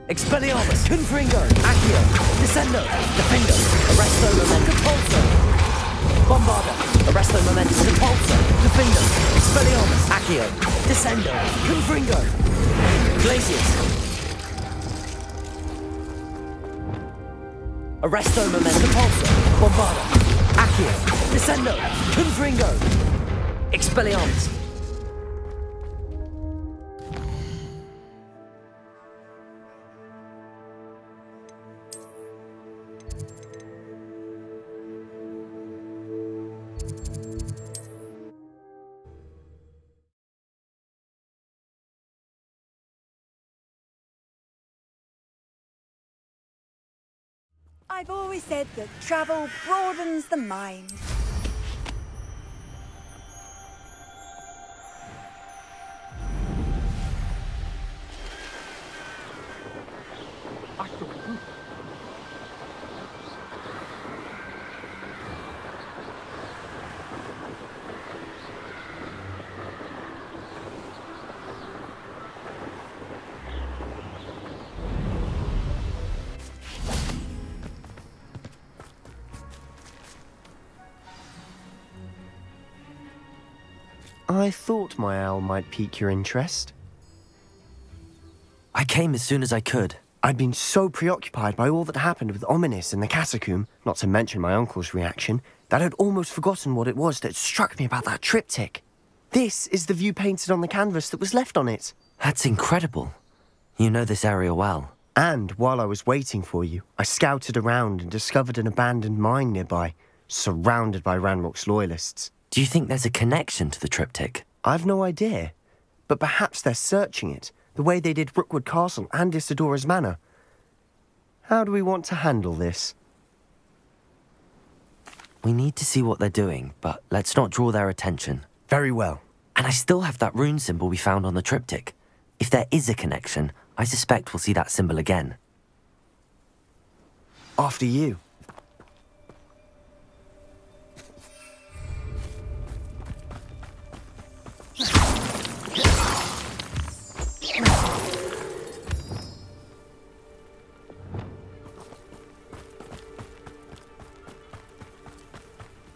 Expelliarmus, Confringo, Accio, Descendo, Defendo, Arresto, Memento, Pulso, Bombarda, Arresto, Memento, Repulso, Defendo, Expelliarmus, Accio, Descendo, Confringo, Glacius, Arresto, Memento, Pulso, Bombarda, Accio, Descendo, Confringo, Expelliarmus. I've always said that travel broadens the mind. I thought my owl might pique your interest. I came as soon as I could. I'd been so preoccupied by all that happened with Ominis and the catacomb, not to mention my uncle's reaction, that I'd almost forgotten what it was that struck me about that triptych. This is the view painted on the canvas that was left on it. That's incredible. You know this area well. And while I was waiting for you, I scouted around and discovered an abandoned mine nearby, surrounded by Ranrock's loyalists. Do you think there's a connection to the triptych? I've no idea, but perhaps they're searching it, the way they did Rookwood Castle and Isidora's Manor. How do we want to handle this? We need to see what they're doing, but let's not draw their attention. Very well. And I still have that rune symbol we found on the triptych. If there is a connection, I suspect we'll see that symbol again. After you.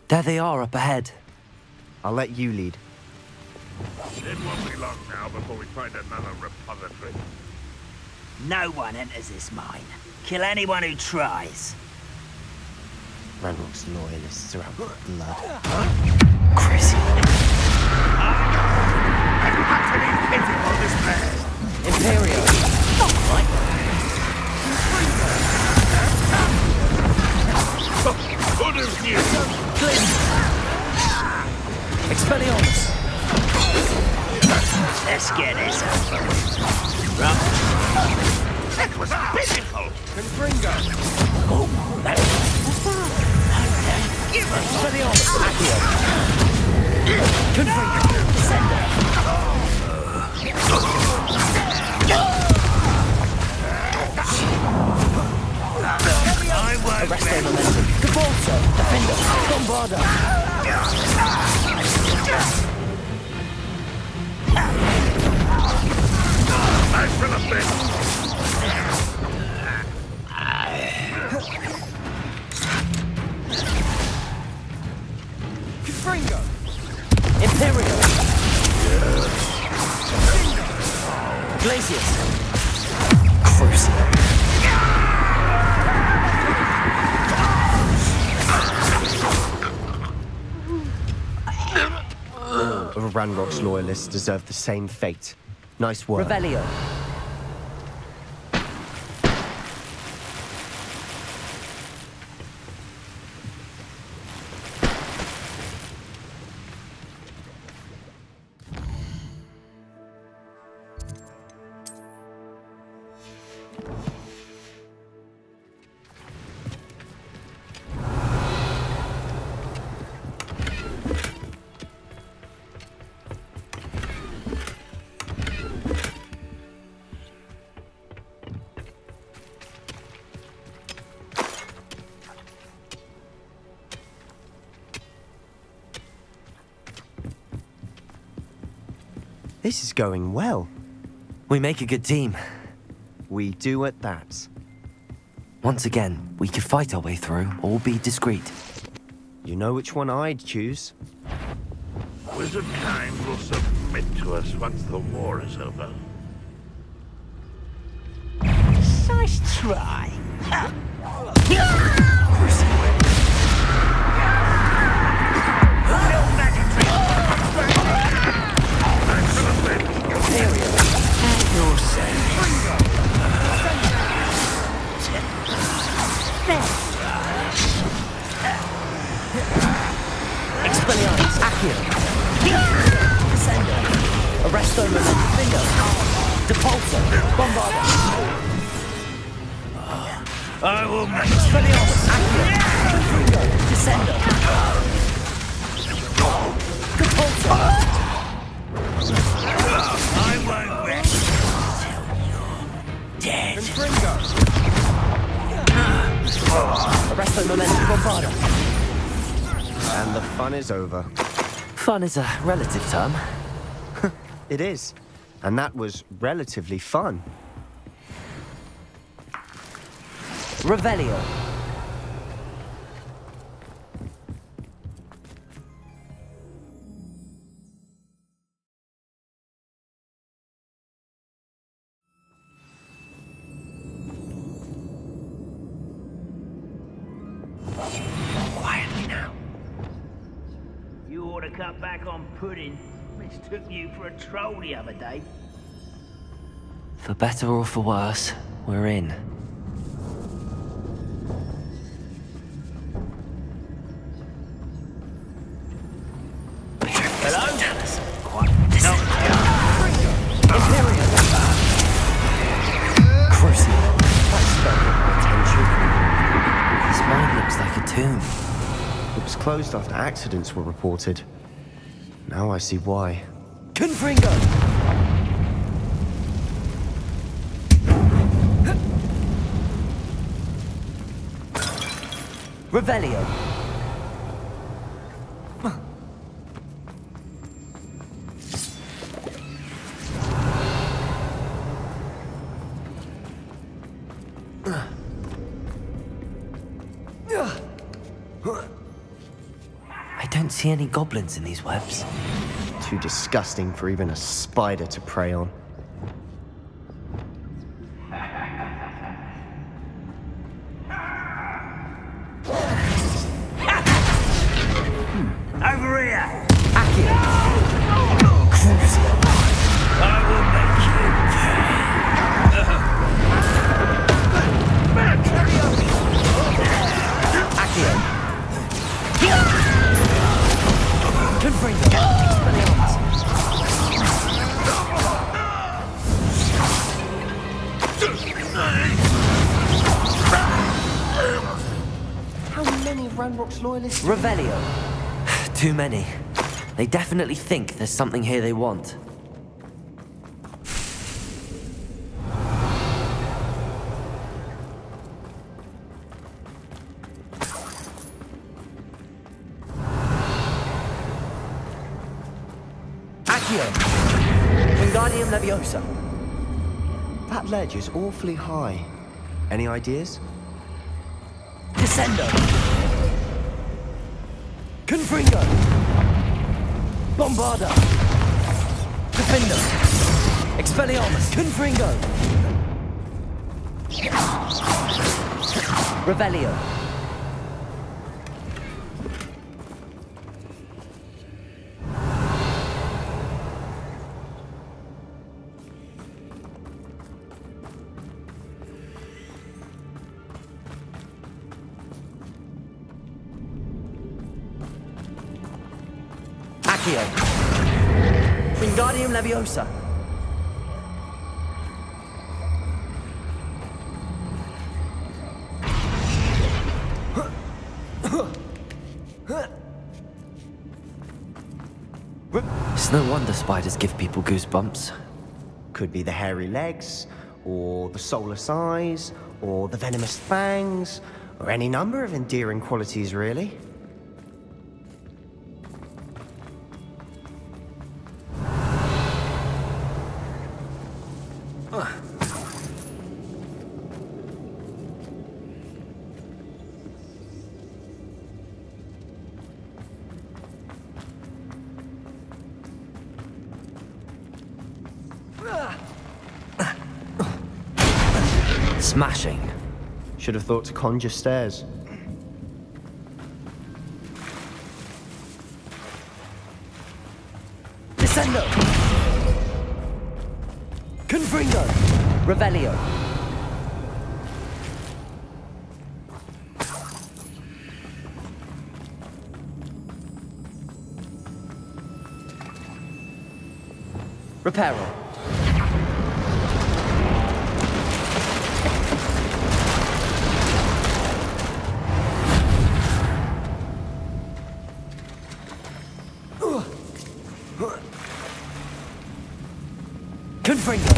There they are up ahead. I'll let you lead. It won't be long now before we find another repository. No one enters this mine. Kill anyone who tries. Ranrock's loyalists are out for blood. Crazy. I've utterly pitiful despair. Imperio. Good as new. Expelliarmus. Let's get this over. That was pitiful. Confringo. Oh, that's... Give us Expelliarmus. Accio. Confringo. Descendo. Arresto Momentum. Cabalso. Defendo. Bombarda. back to the bit. Confringo. Imperio. Glacius. Crucible. All of Ranrock's loyalists deserve the same fate. Nice work. Revelio. This is going well. We make a good team. We do at that. Once again, we could fight our way through or be discreet. You know which one I'd choose. Wizardkind will submit to us once the war is over. Nice try. Expelliarmus, Accio. Descendo. Arresto Findo. Depulso. Bombarda. I will make Expelliarmus, Accio. Descendo. Depulso. I won't rest till you're dead. Arresto Momentum Bombarda. And the fun is over. Fun is a relative term. It is. And that was relatively fun. Revelio. Quietly now. You ought to cut back on pudding. Mistook you for a troll the other day. For better or for worse, we're in. Hello? Crucible. That spoke my attention. This mine looks like a tomb. It was closed after accidents were reported. Now I see why. Confringo! Revelio. I don't see any goblins in these webs. Too disgusting for even a spider to prey on. Over here! Accio. Crucible. I will make Accio. Confringo. Expelliarmus. How many Ranrock's loyalists? Revelio. Too many. They definitely think there's something here they want. Accio. Wingardium Leviosa. That ledge is awfully high. Any ideas? Descendo. Confringo. Bombarda. Defendo. Expelliarmus. Confringo. Revelio. Accio. Wingardium Leviosa. It's no wonder spiders give people goosebumps. Could be the hairy legs, or the soulless eyes, or the venomous fangs, or any number of endearing qualities, really. Smashing. Should have thought to conjure stairs. Descendo! Confringo! Revelio! Reparo! Confringo!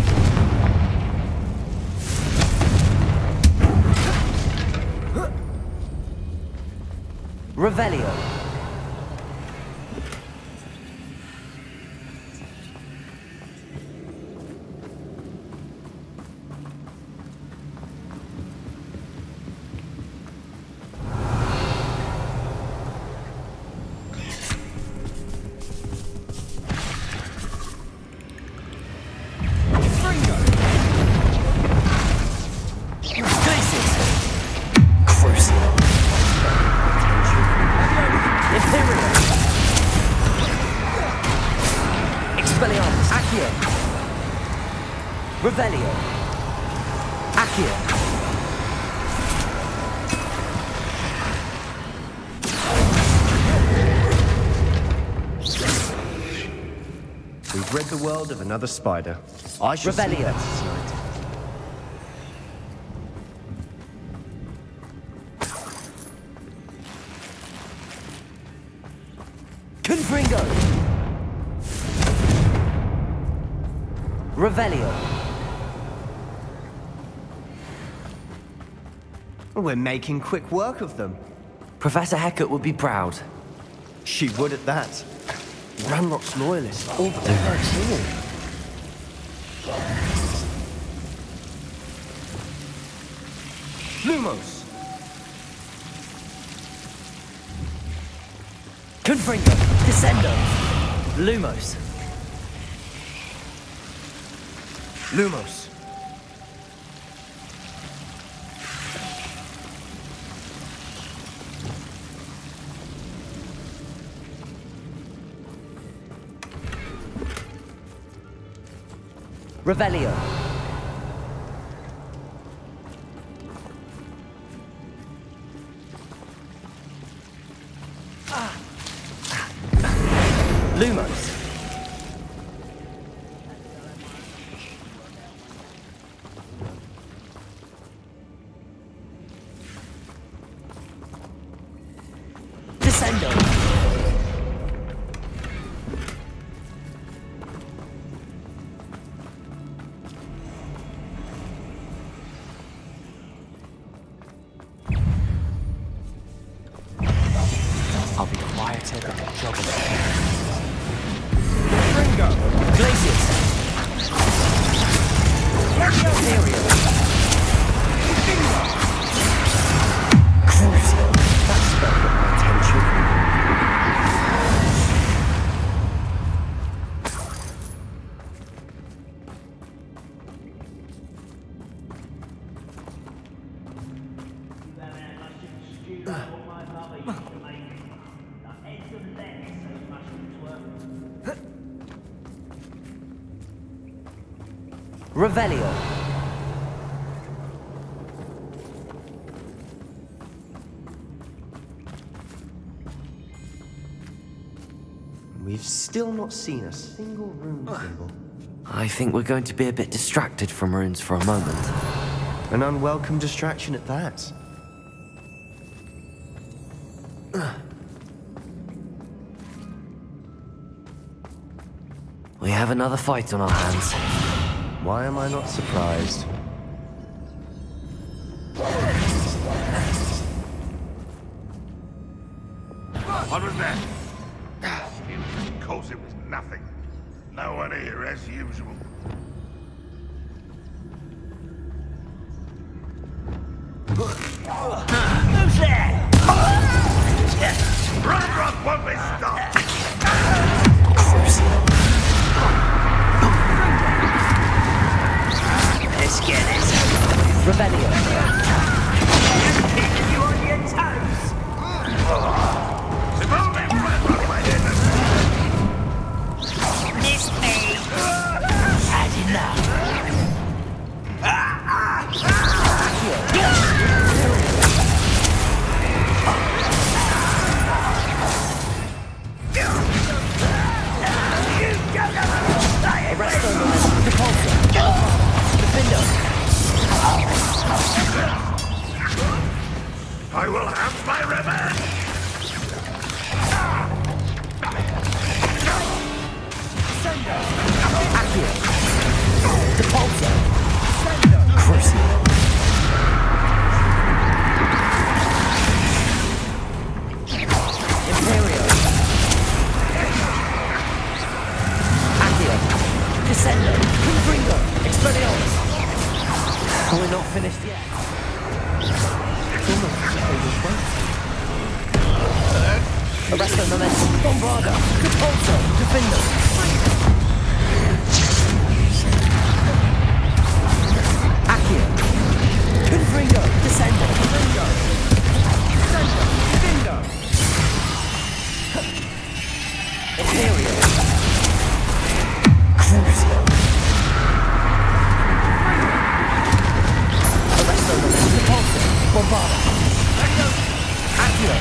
Revelio! Revelio. Accio. We've rid the world of another spider. I shall see Revelio. that tonight. Confringo. Revelio. We're making quick work of them. Professor Hecat would be proud. She would at that. Ranrock's loyalists, all but the first Lumos! Confringo. Descendo. Lumos. Lumos! Revelio. Lumos. Descendo. I'll be quieter than a juggler. Ringo. Glacius. Imperial. Crucial. That spell got my attention. Revelio. We've still not seen a single rune symbol. I think we're going to be a bit distracted from runes for a moment. An unwelcome distraction at that. We have another fight on our hands. Why am I not surprised? What was that? Of course it was nothing. No one here as usual. Revelio. Keeping you on your toes. If only Brenda might end Miss me. Had enough. Arresto momentum. Repulsor. Defender. I will have my revenge! Accio. Depulso. Crucio. Imperio. Accio. Descendo. Confringo. Expelliarmus. We're not finished yet. Arresto momentum. Bombarda. Depulso. Defender. Accio. Confringo. Descendo. Confringo. Descendo. Defender. Imperio. Crucio. Arresto momentum. Depulso. Bombarda. Accio.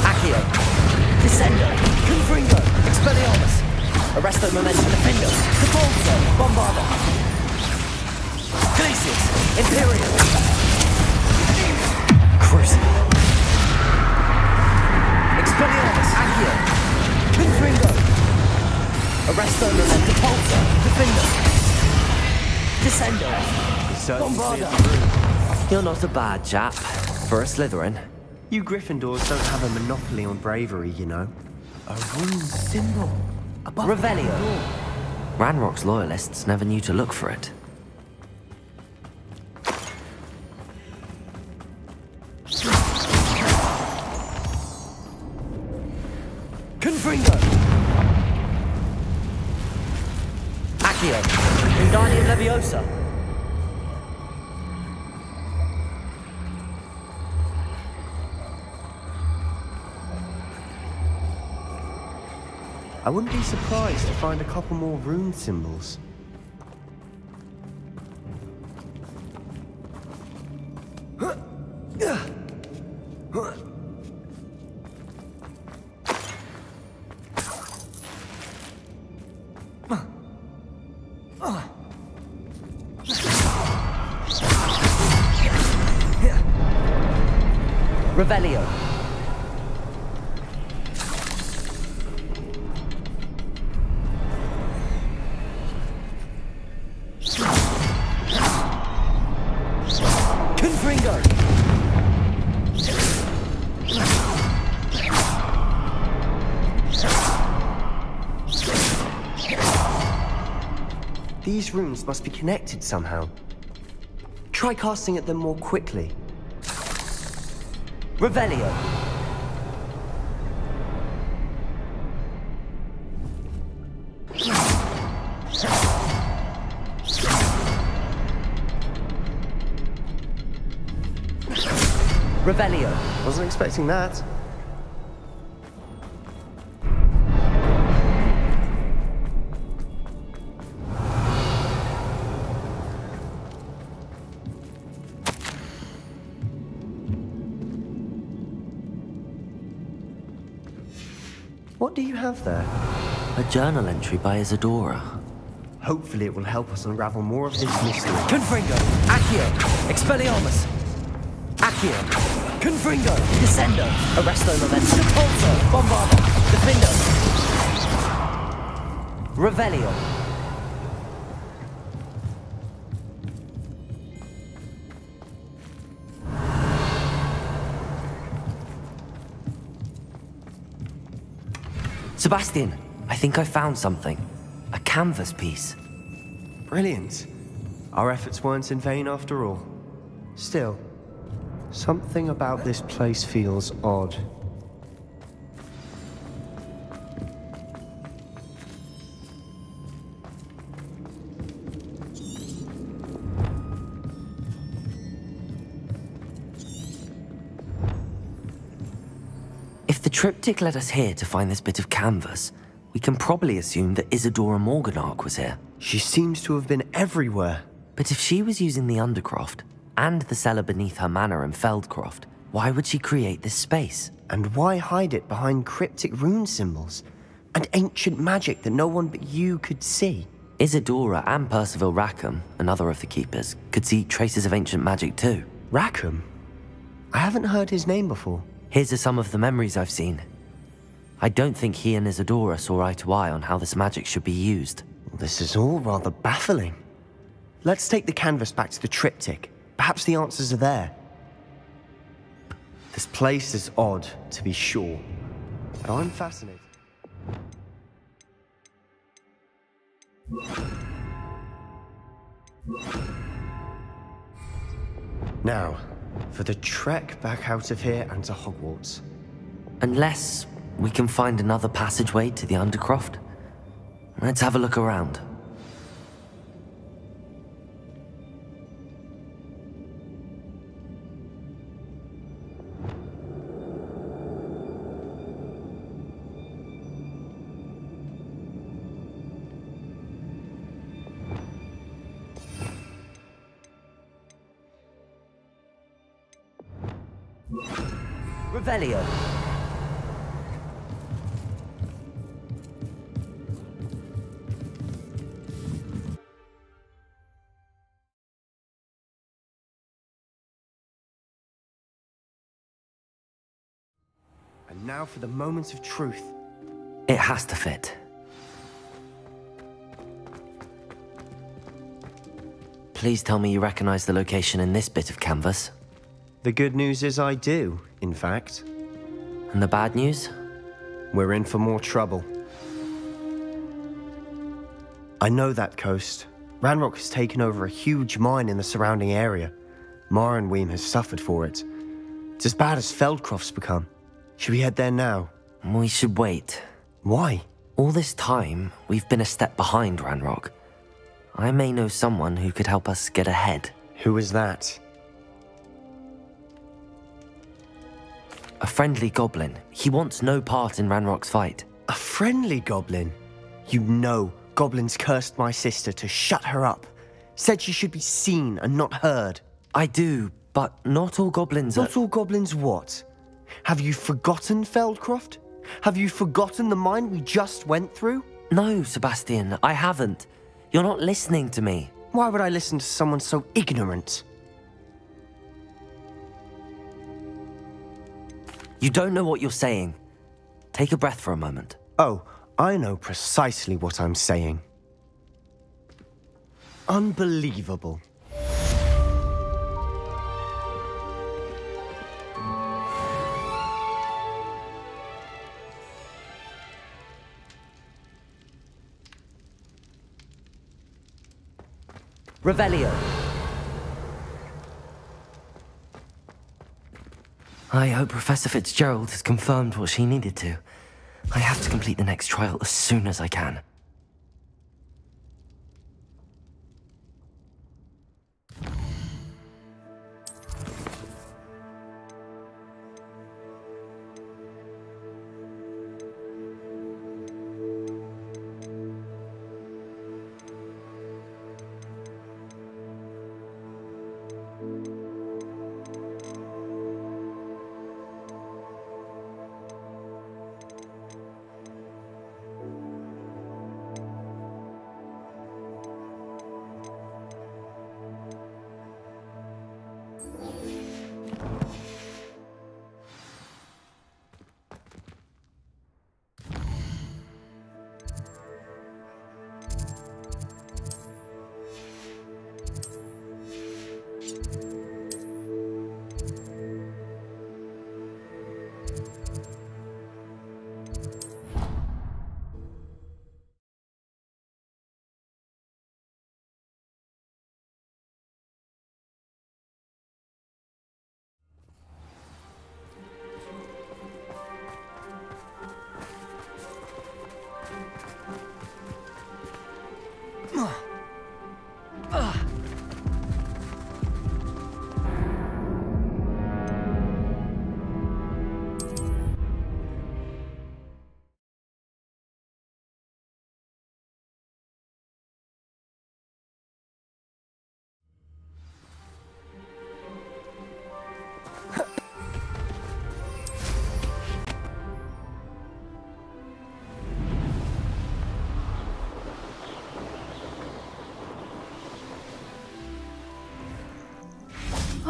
Accio. Descendo. Confringo. Expelliarmus. Arresto momentum. Defender. Depulso. Bombarda. Glacius. Imperial. Crucio. Expelliarmus. Accio. Confringo. Arresto momentum. Depulso. Defender. Descendo. Bombarda. You're not a bad chap for a Slytherin. You Gryffindors don't have a monopoly on bravery, you know. A rune symbol. Above Revelio. the door. Ranrock's loyalists never knew to look for it. Confringo. Accio. Wingardium Leviosa. I wouldn't be surprised to find a couple more rune symbols. Revelio. Confringo. These runes must be connected somehow. Try casting at them more quickly. Revelio. Revelio. Wasn't expecting that. What do you have there? A journal entry by Isadora. Hopefully it will help us unravel more of this mystery. Confringo. Accio. Expelliarmus. Accio. Confringo. Descendo. Arresto momentum. Depulso. Bombarda. Defender. Revelio. Sebastian, I think I found something. A canvas piece. Brilliant. Our efforts weren't in vain after all. Still, something about this place feels odd. triptych led us here to find this bit of canvas. We can probably assume that Isadora Morganach was here. She seems to have been everywhere. But if she was using the Undercroft, and the cellar beneath her manor in Feldcroft, why would she create this space? And why hide it behind cryptic rune symbols? And ancient magic that no one but you could see? Isadora and Percival Rackham, another of the keepers, could see traces of ancient magic too. Rackham? I haven't heard his name before. Here's are some of the memories I've seen. I don't think he and Isadora saw eye to eye on how this magic should be used. This is all rather baffling. Let's take the canvas back to the triptych. Perhaps the answers are there. This place is odd, to be sure, but I'm fascinated. Now, for the trek back out of here and to Hogwarts. Unless we can find another passageway to the Undercroft. Let's have a look around. Revelio. And now for the moment of truth. It has to fit. Please tell me you recognize the location in this bit of canvas. The good news is I do, in fact. And the bad news? We're in for more trouble. I know that coast. Ranrock has taken over a huge mine in the surrounding area. Marrenweem has suffered for it. It's as bad as Feldcroft's become. Should we head there now? We should wait. Why? All this time, we've been a step behind Ranrock. I may know someone who could help us get ahead. Who is that? A friendly goblin. He wants no part in Ranrock's fight. A friendly goblin? You know goblins cursed my sister to shut her up. Said she should be seen and not heard. I do, but not all goblins are... Not all goblins what? Have you forgotten Feldcroft? Have you forgotten the mine we just went through? No, Sebastian, I haven't. You're not listening to me. Why would I listen to someone so ignorant? You don't know what you're saying. Take a breath for a moment. Oh, I know precisely what I'm saying. Unbelievable. Revelio. I hope Professor Fitzgerald has confirmed what she needed to. I have to complete the next trial as soon as I can.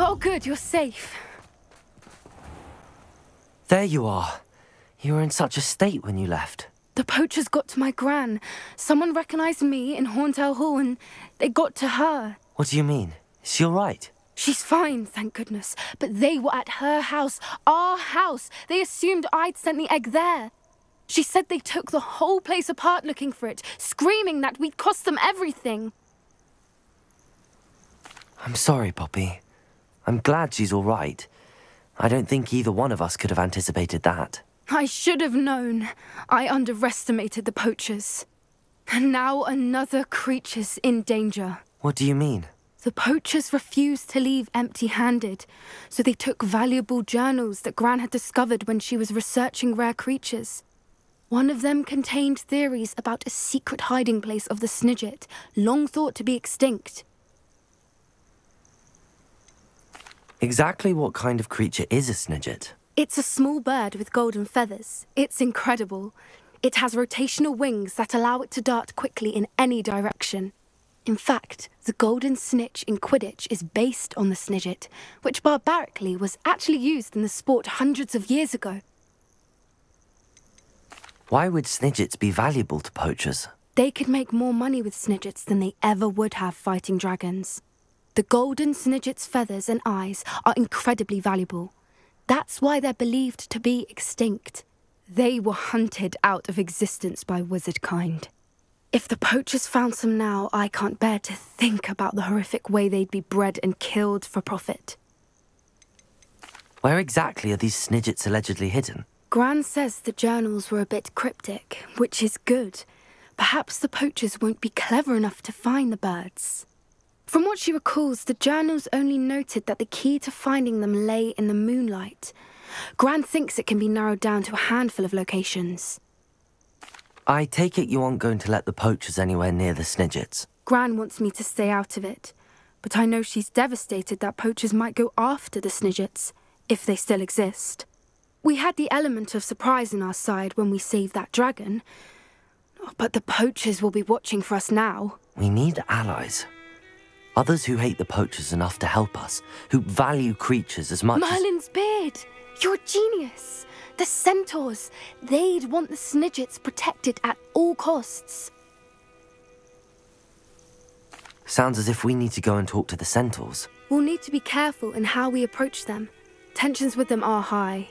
Oh, good, you're safe. There you are. You were in such a state when you left. The poachers got to my gran. Someone recognized me in Horntail Hall and they got to her. What do you mean? Is she all right? She's fine, thank goodness. But they were at her house, our house. They assumed I'd sent the egg there. She said they took the whole place apart looking for it, screaming that we'd cost them everything. I'm sorry, Poppy. I'm glad she's all right. I don't think either one of us could have anticipated that. I should have known. I underestimated the poachers. And now another creature's in danger. What do you mean? The poachers refused to leave empty-handed, so they took valuable journals that Gran had discovered when she was researching rare creatures. One of them contained theories about a secret hiding place of the Snidget, long thought to be extinct. Exactly what kind of creature is a Snidget? It's a small bird with golden feathers. It's incredible. It has rotational wings that allow it to dart quickly in any direction. In fact, the golden snitch in Quidditch is based on the Snidget, which barbarically was actually used in the sport hundreds of years ago. Why would Snidgets be valuable to poachers? They could make more money with Snidgets than they ever would have fighting dragons. The golden Snidget's feathers and eyes are incredibly valuable. That's why they're believed to be extinct. They were hunted out of existence by wizard kind. If the poachers found some now, I can't bear to think about the horrific way they'd be bred and killed for profit. Where exactly are these Snidgets allegedly hidden? Gran says the journals were a bit cryptic, which is good. Perhaps the poachers won't be clever enough to find the birds. From what she recalls, the journals only noted that the key to finding them lay in the moonlight. Gran thinks it can be narrowed down to a handful of locations. I take it you aren't going to let the poachers anywhere near the Snidgets? Gran wants me to stay out of it, but I know she's devastated that poachers might go after the Snidgets, if they still exist. We had the element of surprise on our side when we saved that dragon, but the poachers will be watching for us now. We need allies. Others who hate the poachers enough to help us, who value creatures as much Merlin's beard! You're a genius! The centaurs! They'd want the Snidgets protected at all costs. Sounds as if we need to go and talk to the centaurs. We'll need to be careful in how we approach them. Tensions with them are high.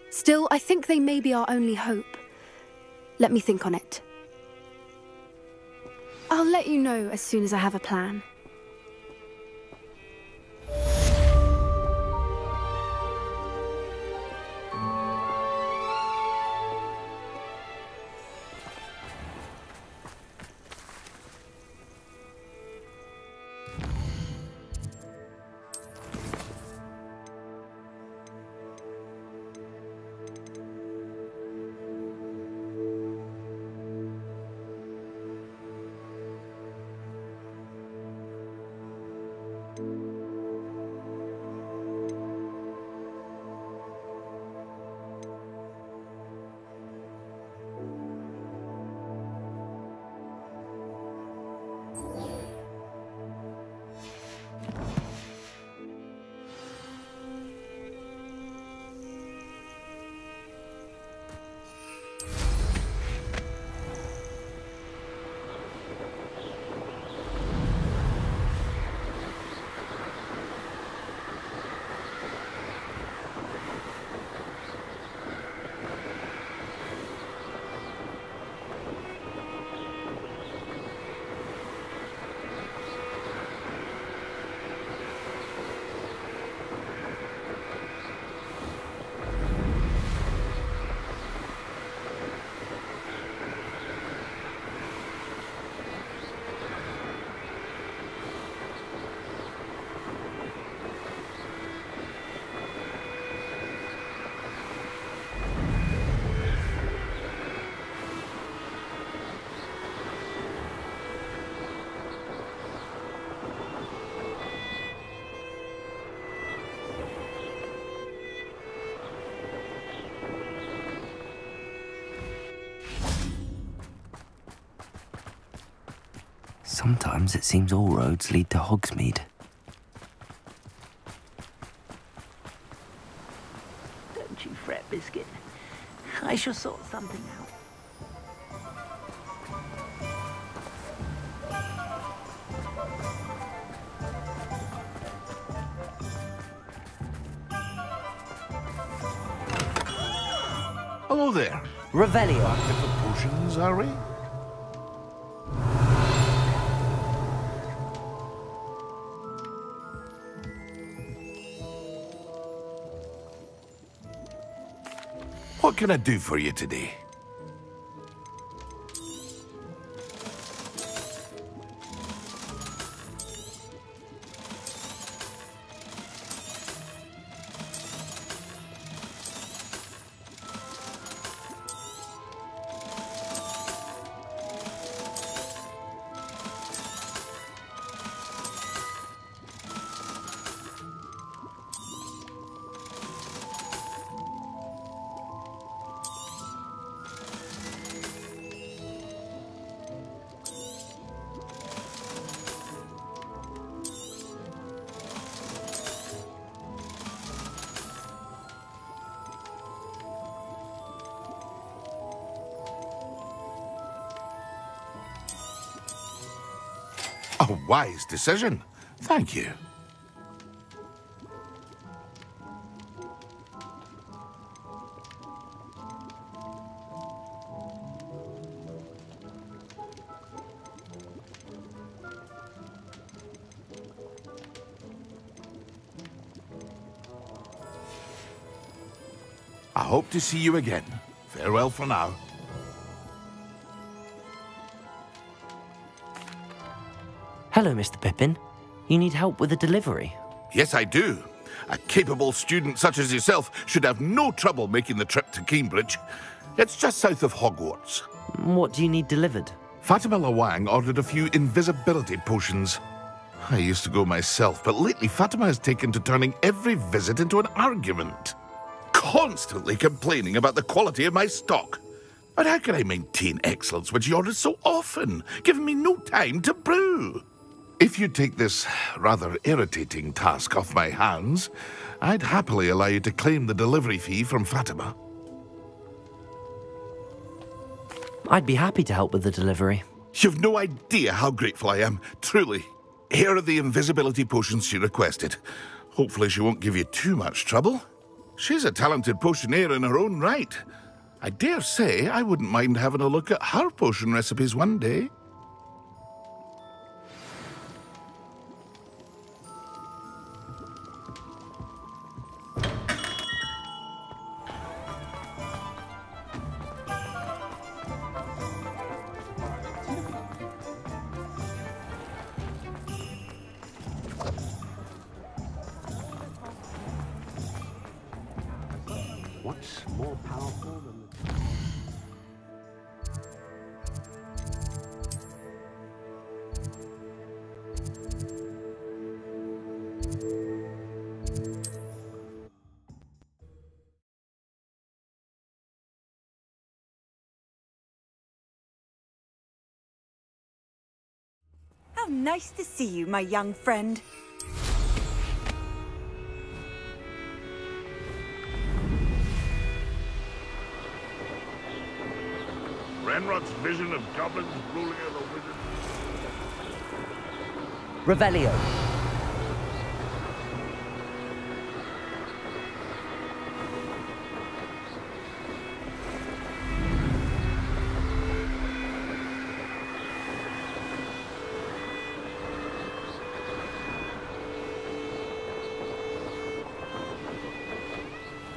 Still, I think they may be our only hope. Let me think on it. I'll let you know as soon as I have a plan. Sometimes it seems all roads lead to Hogsmeade. it. I shall sort something out. Hello there. Revelio. Market for potions, are we? What can I do for you today? A wise decision. Thank you. I hope to see you again. Farewell for now. Hello, Mr. Pippin. You need help with a delivery? Yes, I do. A capable student such as yourself should have no trouble making the trip to Cambridge. It's just south of Hogwarts. What do you need delivered? Fatima Lawang ordered a few invisibility potions. I used to go myself, but lately Fatima has taken to turning every visit into an argument. Constantly complaining about the quality of my stock. But how can I maintain excellence when she orders so often, giving me no time to brew? If you take this rather irritating task off my hands, I'd happily allow you to claim the delivery fee from Fatima. I'd be happy to help with the delivery. You've no idea how grateful I am, truly. Here are the invisibility potions she requested. Hopefully she won't give you too much trouble. She's a talented potioneer in her own right. I dare say I wouldn't mind having a look at her potion recipes one day. What's more powerful than the... How nice to see you, my young friend. Renrod's vision of goblins ruling over wizards. Revelio.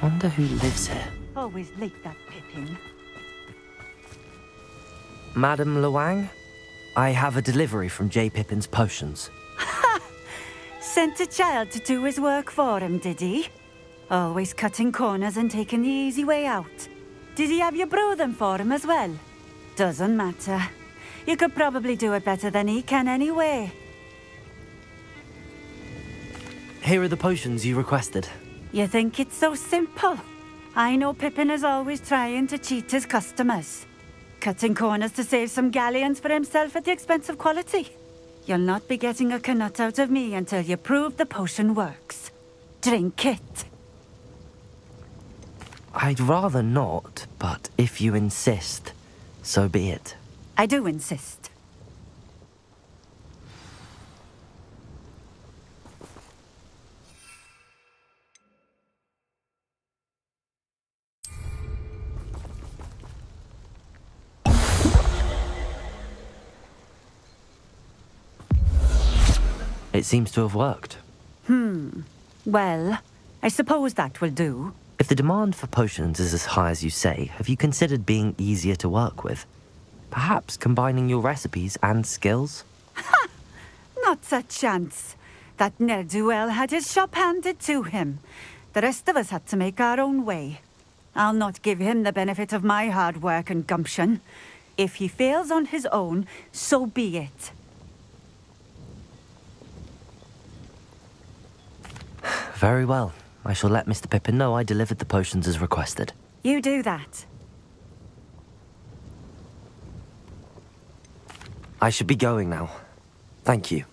Wonder who lives here. Always like that Pippin. Madam Lawang, I have a delivery from J. Pippin's Potions. Sent a child to do his work for him, did he? Always cutting corners and taking the easy way out. Did he have you brew them for him as well? Doesn't matter. You could probably do it better than he can anyway. Here are the potions you requested. You think it's so simple? I know Pippin is always trying to cheat his customers. Cutting corners to save some galleons for himself at the expense of quality. You'll not be getting a canut out of me until you prove the potion works. Drink it. I'd rather not, but if you insist, so be it. I do insist. It seems to have worked. Well, I suppose that will do. If the demand for potions is as high as you say, have you considered being easier to work with? Perhaps combining your recipes and skills? Not a chance. That ne'er-do-well had his shop handed to him. The rest of us had to make our own way. I'll not give him the benefit of my hard work and gumption. If he fails on his own, so be it. Very well. I shall let Mr. Pippin know I delivered the potions as requested. You do that. I should be going now. Thank you.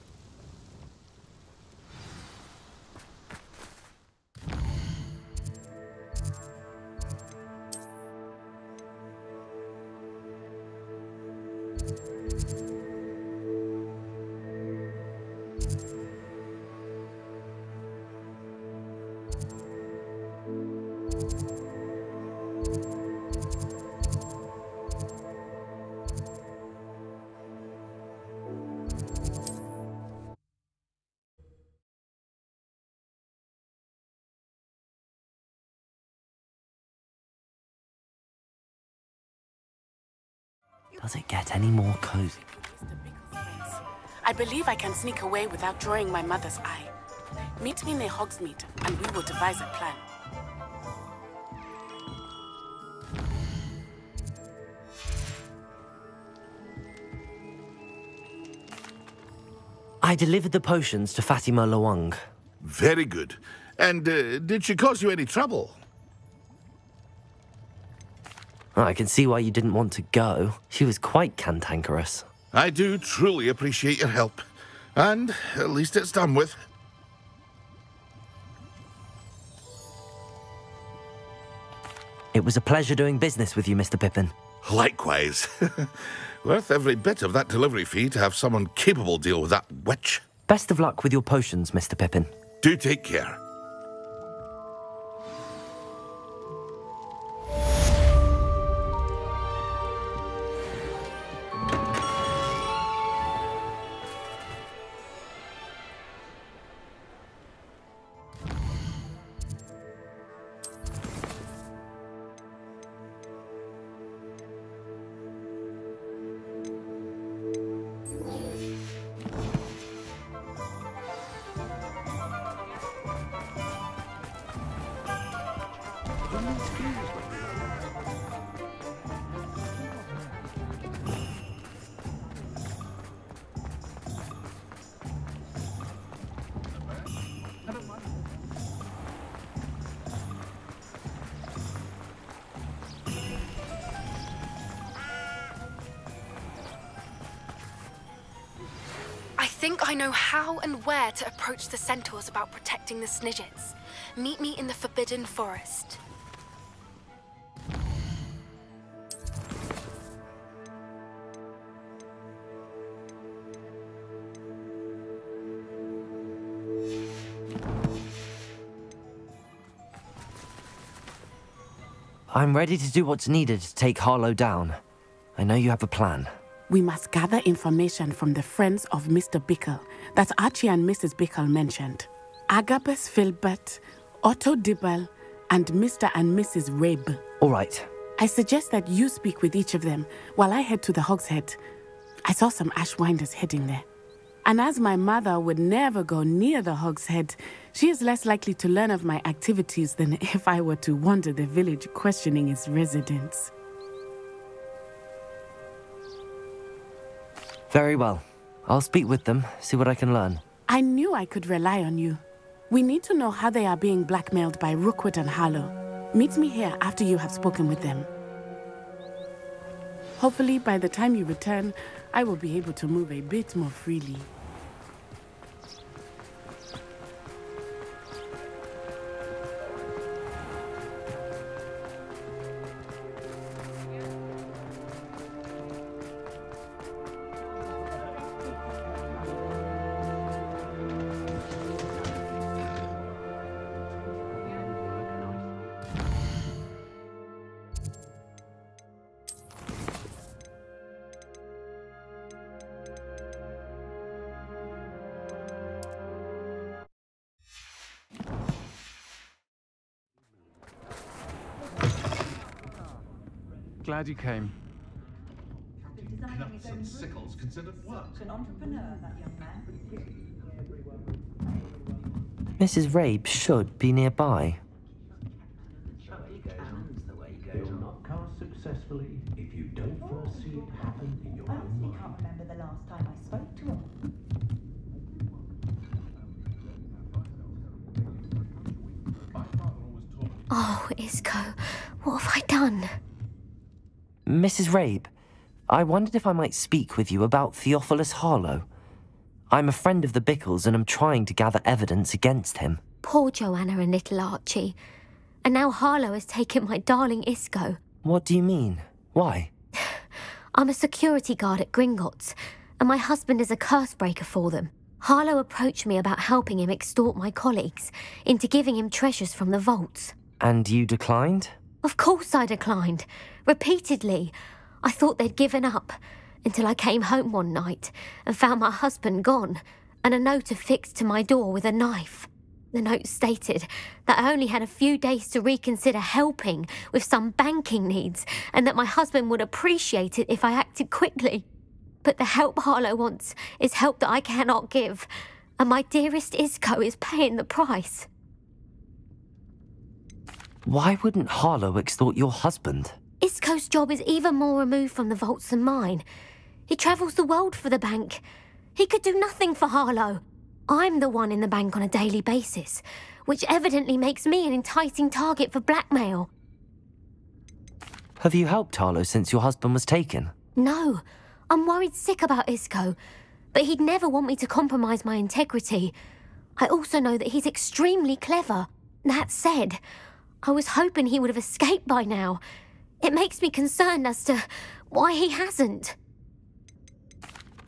Does it get any more cozy? I believe I can sneak away without drawing my mother's eye. Meet me near Hogsmeade, and we will devise a plan. I delivered the potions to Fatima Lawang. Very good. And did she cause you any trouble? I can see why you didn't want to go. She was quite cantankerous. I do truly appreciate your help. And at least it's done with. It was a pleasure doing business with you, Mr. Pippin. Likewise. Worth every bit of that delivery fee to have someone capable deal with that witch. Best of luck with your potions, Mr. Pippin. Do take care. I think I know how and where to approach the centaurs about protecting the Snidgets. Meet me in the Forbidden Forest. I'm ready to do what's needed to take Harlow down. I know you have a plan. We must gather information from the friends of Mr. Bickle that Archie and Mrs. Bickle mentioned. Agabus Filbert, Otto Dibble, and Mr. and Mrs. Rabe. All right. I suggest that you speak with each of them while I head to the Hogshead. I saw some Ashwinders heading there. And as my mother would never go near the Hogshead, she is less likely to learn of my activities than if I were to wander the village questioning its residents. Very well. I'll speak with them, see what I can learn. I knew I could rely on you. We need to know how they are being blackmailed by Rookwood and Harlow. Meet me here after you have spoken with them. Hopefully, by the time you return, I will be able to move a bit more freely. Glad you came. Nuts and sickles considered what? An entrepreneur, that young man. Mrs. Rabe should be nearby. They will not cast successfully if you don't first see it happen in your own mind. I can't remember the last time I spoke to him. Oh, Isco, what have I done? Mrs. Rabe, I wondered if I might speak with you about Theophilus Harlow. I'm a friend of the Bickles and I'm trying to gather evidence against him. Poor Joanna and little Archie. And now Harlow has taken my darling Isco. What do you mean? Why? I'm a security guard at Gringotts, and my husband is a curse breaker for them. Harlow approached me about helping him extort my colleagues into giving him treasures from the vaults. And you declined? Of course I declined. Repeatedly. I thought they'd given up, until I came home one night and found my husband gone, and a note affixed to my door with a knife. The note stated that I only had a few days to reconsider helping with some banking needs, and that my husband would appreciate it if I acted quickly. But the help Harlow wants is help that I cannot give, and my dearest Isco is paying the price. Why wouldn't Harlow extort your husband? Isco's job is even more removed from the vaults than mine. He travels the world for the bank. He could do nothing for Harlow. I'm the one in the bank on a daily basis, which evidently makes me an enticing target for blackmail. Have you helped Harlow since your husband was taken? No. I'm worried sick about Isco, but he'd never want me to compromise my integrity. I also know that he's extremely clever. That said, I was hoping he would have escaped by now. It makes me concerned as to why he hasn't.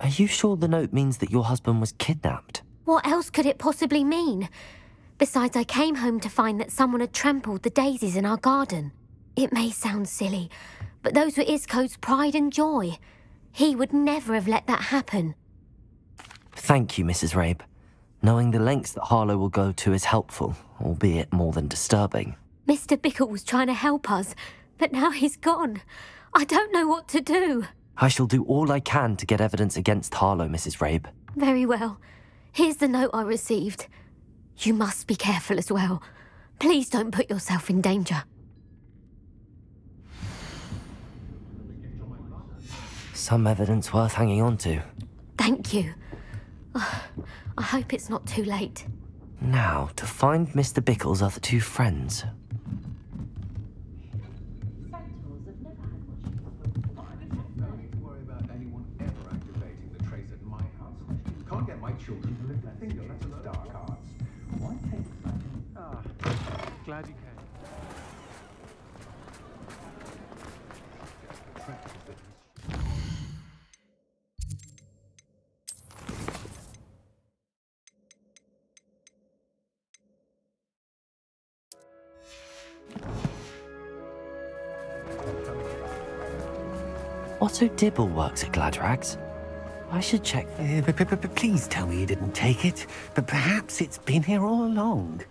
Are you sure the note means that your husband was kidnapped? What else could it possibly mean? Besides, I came home to find that someone had trampled the daisies in our garden. It may sound silly, but those were Isco's pride and joy. He would never have let that happen. Thank you, Mrs. Rabe. Knowing the lengths that Harlow will go to is helpful, albeit more than disturbing. Mr. Bickle was trying to help us, but now he's gone. I don't know what to do. I shall do all I can to get evidence against Harlow, Mrs. Rabe. Very well. Here's the note I received. You must be careful as well. Please don't put yourself in danger. Some evidence worth hanging on to. Thank you. I hope it's not too late. Now, to find Mr. Bickle's other two friends. Can't get my children to lift their finger. That's a dark arts. Why take Glad you came. Otto Dibble works at Gladrags. I should check. Please tell me you didn't take it. But perhaps it's been here all along.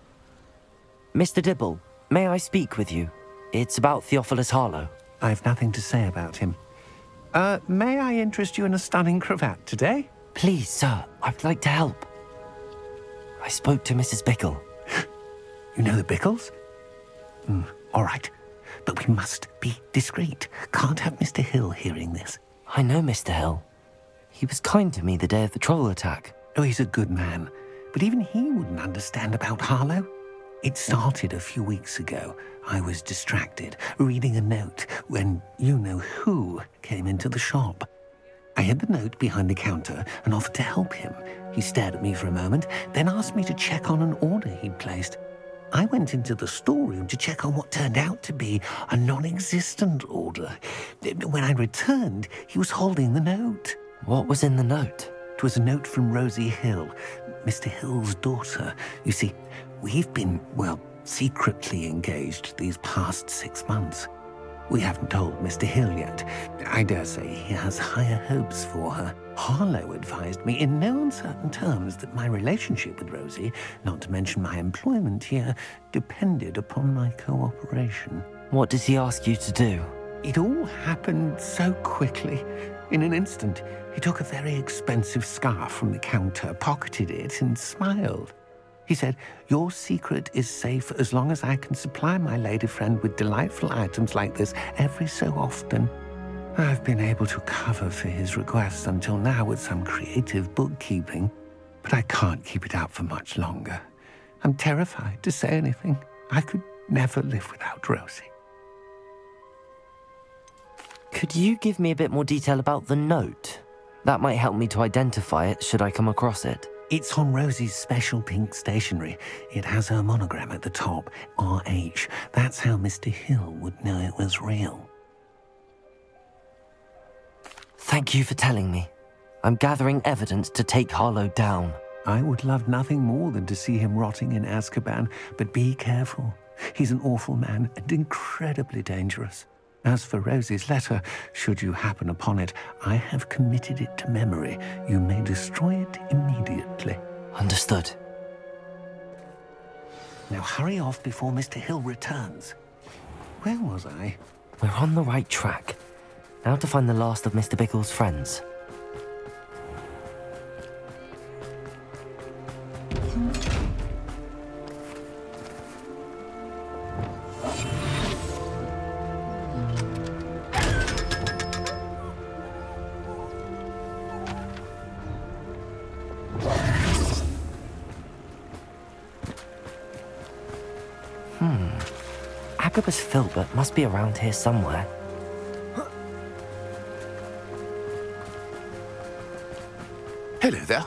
Mr. Dibble, may I speak with you? It's about Theophilus Harlow. I've nothing to say about him. May I interest you in a stunning cravat today? Please, sir, I'd like to help. I spoke to Mrs. Bickle. You know the Bickles? All right. But we must be discreet. Can't have Mr. Hill hearing this. I know Mr. Hill. He was kind to me the day of the troll attack. Oh, he's a good man. But even he wouldn't understand about Harlow. It started a few weeks ago. I was distracted, reading a note, when you-know-who came into the shop. I hid the note behind the counter and offered to help him. He stared at me for a moment, then asked me to check on an order he'd placed. I went into the storeroom to check on what turned out to be a non-existent order. When I returned, he was holding the note. What was in the note? It was a note from Rosie Hill, Mr. Hill's daughter. You see, we've been, well, secretly engaged these past 6 months. We haven't told Mr. Hill yet. I dare say he has higher hopes for her. Harlow advised me in no uncertain terms that my relationship with Rosie, not to mention my employment here, depended upon my cooperation. What does he ask you to do? It all happened so quickly. In an instant, he took a very expensive scarf from the counter, pocketed it, and smiled. He said, "Your secret is safe as long as I can supply my lady friend with delightful items like this every so often." I've been able to cover for his requests until now with some creative bookkeeping, but I can't keep it out for much longer. I'm terrified to say anything. I could never live without Rosie. Could you give me a bit more detail about the note? That might help me to identify it should I come across it. It's on Rosie's special pink stationery. It has her monogram at the top, RH. That's how Mr. Hill would know it was real. Thank you for telling me. I'm gathering evidence to take Harlow down. I would love nothing more than to see him rotting in Azkaban, but be careful. He's an awful man and incredibly dangerous. As for Rosie's letter, should you happen upon it, I have committed it to memory. You may destroy it immediately. Understood. Now hurry off before Mr. Hill returns. Where was I? We're on the right track. Now to find the last of Mr. Bickle's friends. Agabus Filbert must be around here somewhere. Hello there.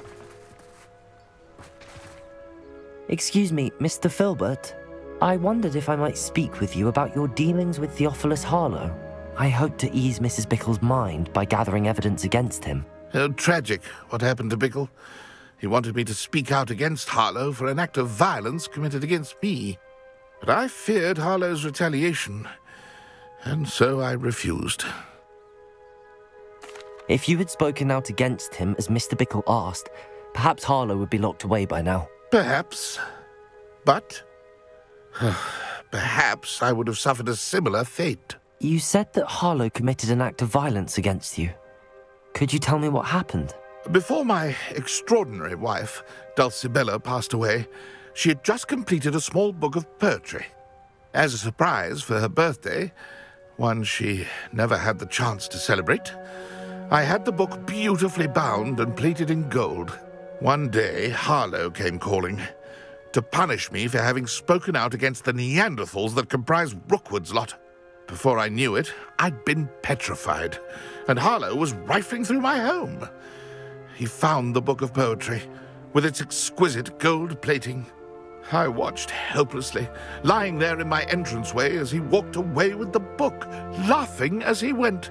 Excuse me, Mr. Filbert. I wondered if I might speak with you about your dealings with Theophilus Harlow. I hope to ease Mrs. Bickle's mind by gathering evidence against him. Oh, tragic what happened to Bickle. He wanted me to speak out against Harlow for an act of violence committed against me. But I feared Harlow's retaliation, and so I refused. If you had spoken out against him as Mr. Bickle asked, perhaps Harlow would be locked away by now. Perhaps. But perhaps I would have suffered a similar fate. You said that Harlow committed an act of violence against you. Could you tell me what happened? Before my extraordinary wife, Dulcibella, passed away, she had just completed a small book of poetry. As a surprise for her birthday, one she never had the chance to celebrate, I had the book beautifully bound and plated in gold. One day, Harlow came calling to punish me for having spoken out against the Neanderthals that comprise Rookwood's lot. Before I knew it, I'd been petrified, and Harlow was rifling through my home. He found the book of poetry, with its exquisite gold plating. I watched helplessly, lying there in my entranceway as he walked away with the book, laughing as he went.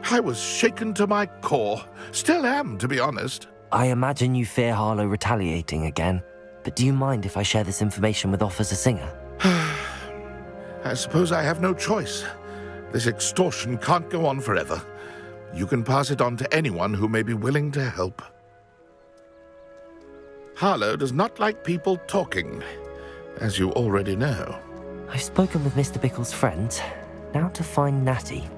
I was shaken to my core. Still am, to be honest. I imagine you fear Harlow retaliating again, but do you mind if I share this information with Officer Singer? I suppose I have no choice. This extortion can't go on forever. You can pass it on to anyone who may be willing to help. Harlow does not like people talking, as you already know. I've spoken with Mr. Bickle's friend. Now to find Natty.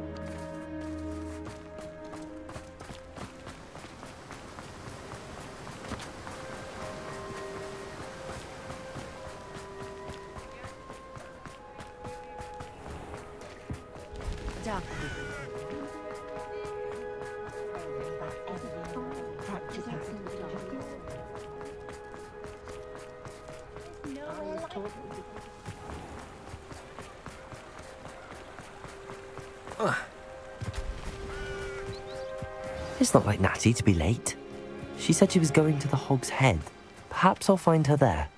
It's not like Natty to be late. She said she was going to the Hog's Head. Perhaps I'll find her there.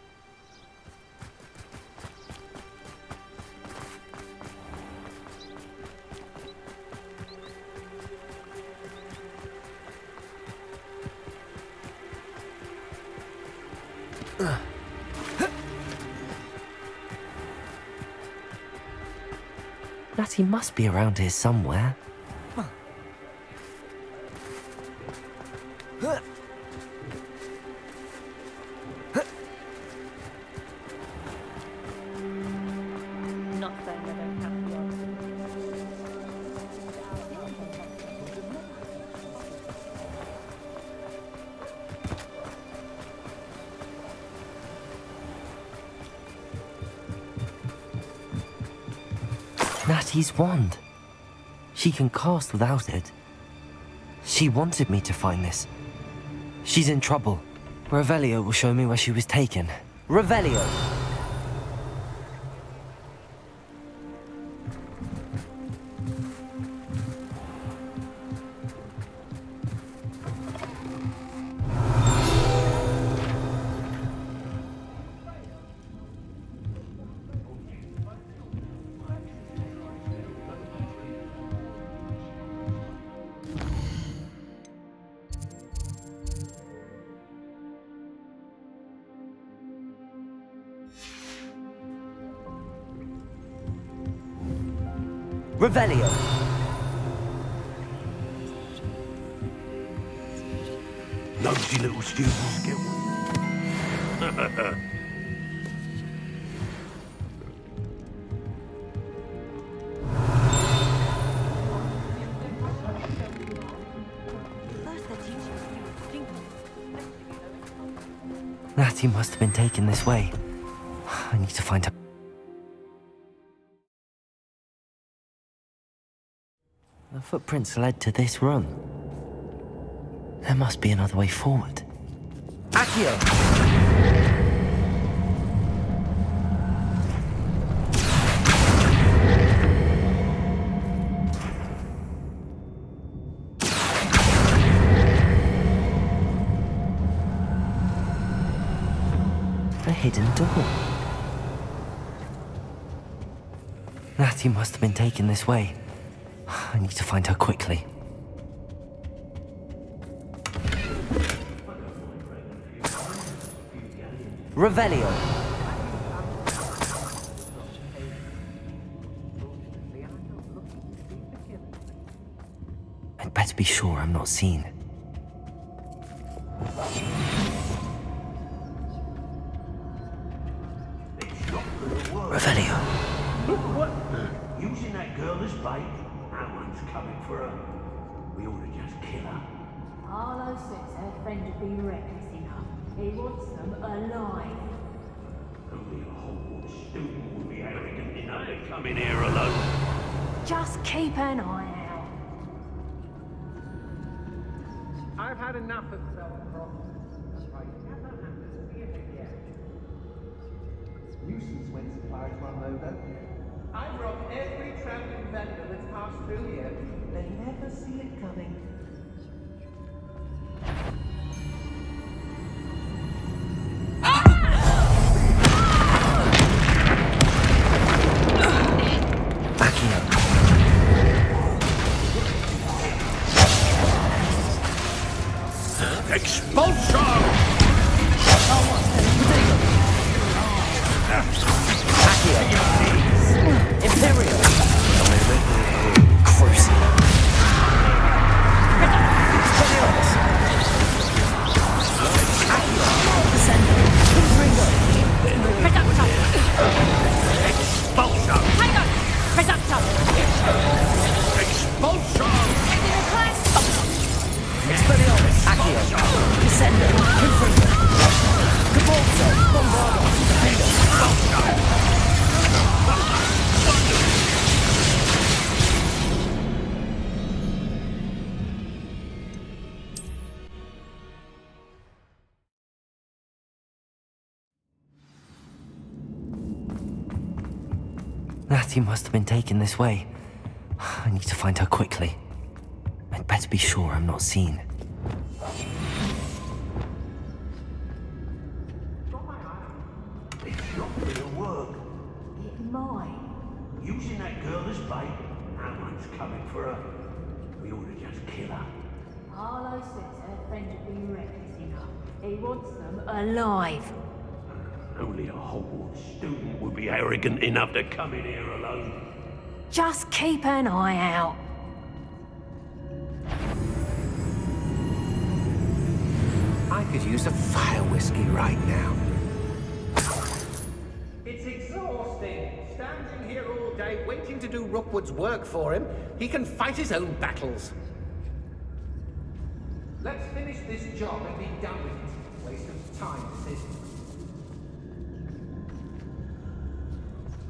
Natty must be around here somewhere. Natty's wand. She can cast without it. She wanted me to find this. She's in trouble. Revelio will show me where she was taken. Revelio! Revelio! Nosy little students get one. Natty must have been taken this way. I need to find her. The footprints led to this room. There must be another way forward. Accio! A hidden door. Natty must have been taken this way. I need to find her quickly. Revelio! I'd better be sure I'm not seen. Revelio. What? Using that girl as bait? No one's coming for her. We ought to just kill her. Harlow says her friend would be reckless enough. He wants them alive. Only a Hogwarts student would be arrogant enough to come in here alone. Just keep an eye out. I've had enough of self-problems. Right, never happens to be a bit yet. Nuisance when supplies run low, though. I've robbed every traveling vendor that's passed through here. They never see it coming. Expulsion! Imperial! Crucial! Natty must have been taken this way. I need to find her quickly. I'd better be sure I'm not seen. It's not gonna work. It might. Using that girl as bait, no one's coming for her. We ought to just kill her. Harlow says her friend would be reckless enough. He wants them alive. Only a Hogwarts student would be arrogant enough to come in here alone. Just keep an eye out. I could use a fire whiskey right now. It's exhausting. Standing here all day waiting to do Rookwood's work for him. He can fight his own battles. Let's finish this job and be done with it. Waste of time, this is.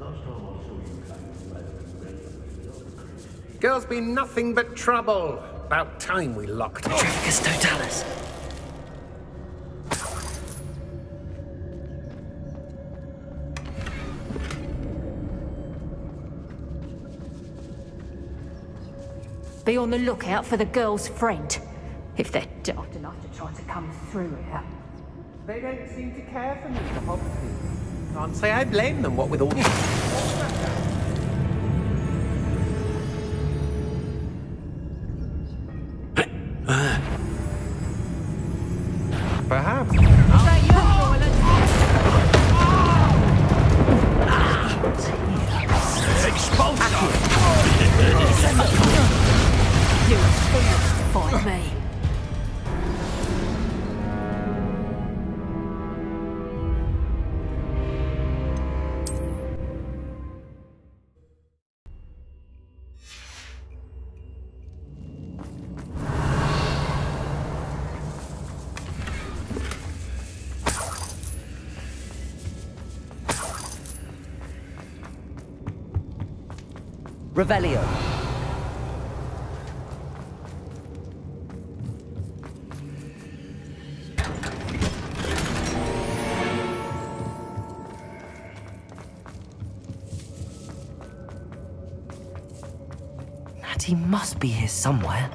Last time I saw you came from Leather and Red, Girl's been nothing but trouble. About time we locked her. Tricus totalis. Be on the lookout for the girl's friend. If they're daft enough to try to come through here. They don't seem to care for me, the Hogsmeade. Can't say I blame them, what with all Perhaps. You refuse to fight me. Revelio. Natty must be here somewhere.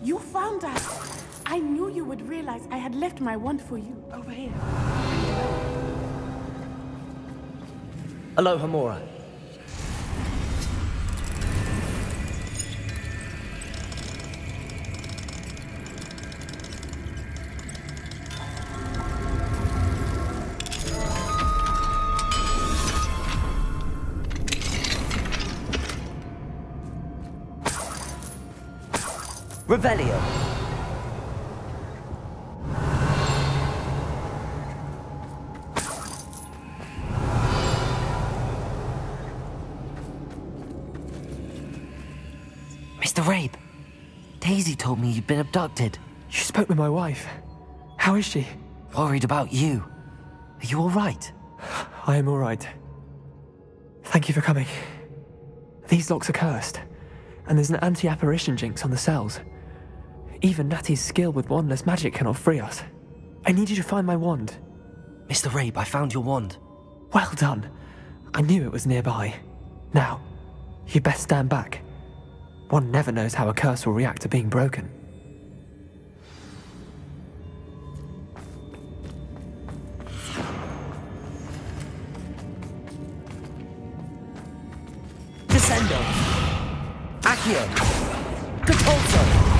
You found us. I knew you would realize I had left my wand for you. Over here. Aloha Mora. Revelio. Mr. Rabe, Daisy told me you'd been abducted. You spoke with my wife. How is she? Worried about you. Are you all right? I am all right. Thank you for coming. These locks are cursed, and there's an anti-apparition jinx on the cells. Even Natty's skill with wandless magic cannot free us. I need you to find my wand. Mr. Rabe, I found your wand. Well done. I knew it was nearby. Now, you best stand back. One never knows how a curse will react to being broken. Descendo. Accio. Capulso.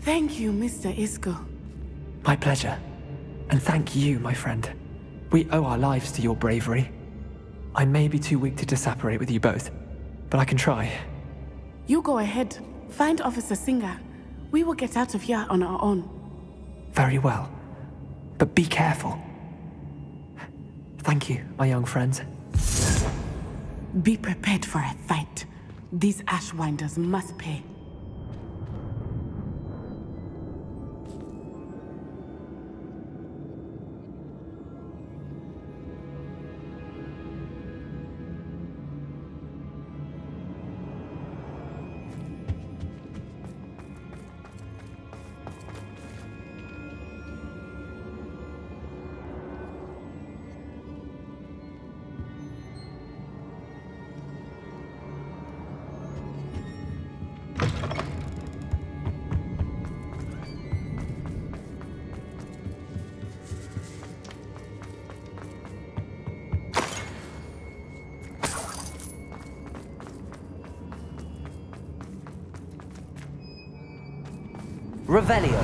Thank you, Mr. Isco. My pleasure. And thank you, my friend. We owe our lives to your bravery. I may be too weak to disapparate with you both, but I can try. You go ahead. Find Officer Singer. We will get out of here on our own. Very well. But be careful. Thank you, my young friends. Be prepared for a fight. These Ashwinders must pay. Revelio.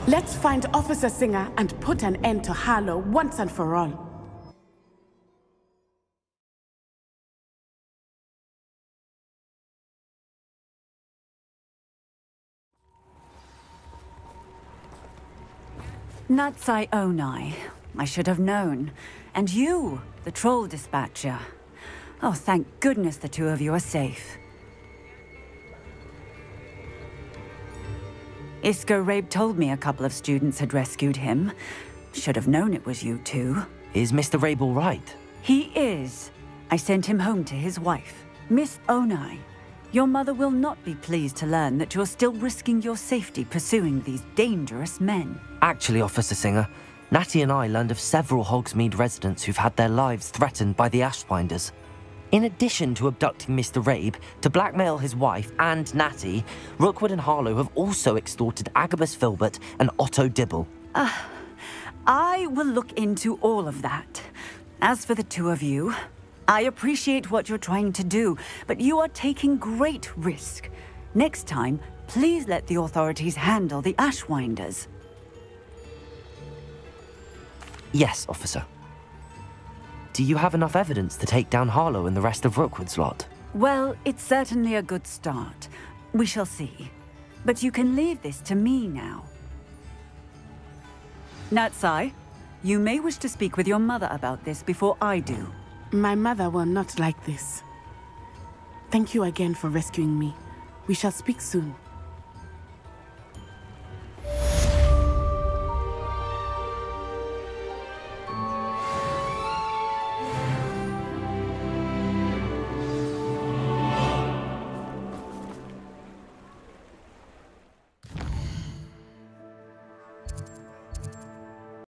Let's find Officer Singer and put an end to Harlow once and for all. Natsai Onai. I should have known. And you, the troll dispatcher. Oh, thank goodness the two of you are safe. Isko Rabe told me a couple of students had rescued him. Should have known it was you two. Is Mr. Rabe all right? He is. I sent him home to his wife. Miss Onai, your mother will not be pleased to learn that you're still risking your safety pursuing these dangerous men. Actually, Officer Singer, Natty and I learned of several Hogsmeade residents who've had their lives threatened by the Ashwinders. In addition to abducting Mr. Rabe to blackmail his wife and Natty, Rookwood and Harlow have also extorted Agabus Filbert and Otto Dibble. I will look into all of that. As for the two of you, I appreciate what you're trying to do, but you are taking great risk. Next time, please let the authorities handle the Ashwinders. Yes, officer. Do you have enough evidence to take down Harlow and the rest of Rookwood's lot? Well, it's certainly a good start. We shall see. But you can leave this to me now. Natsai, you may wish to speak with your mother about this before I do. My mother will not like this. Thank you again for rescuing me. We shall speak soon.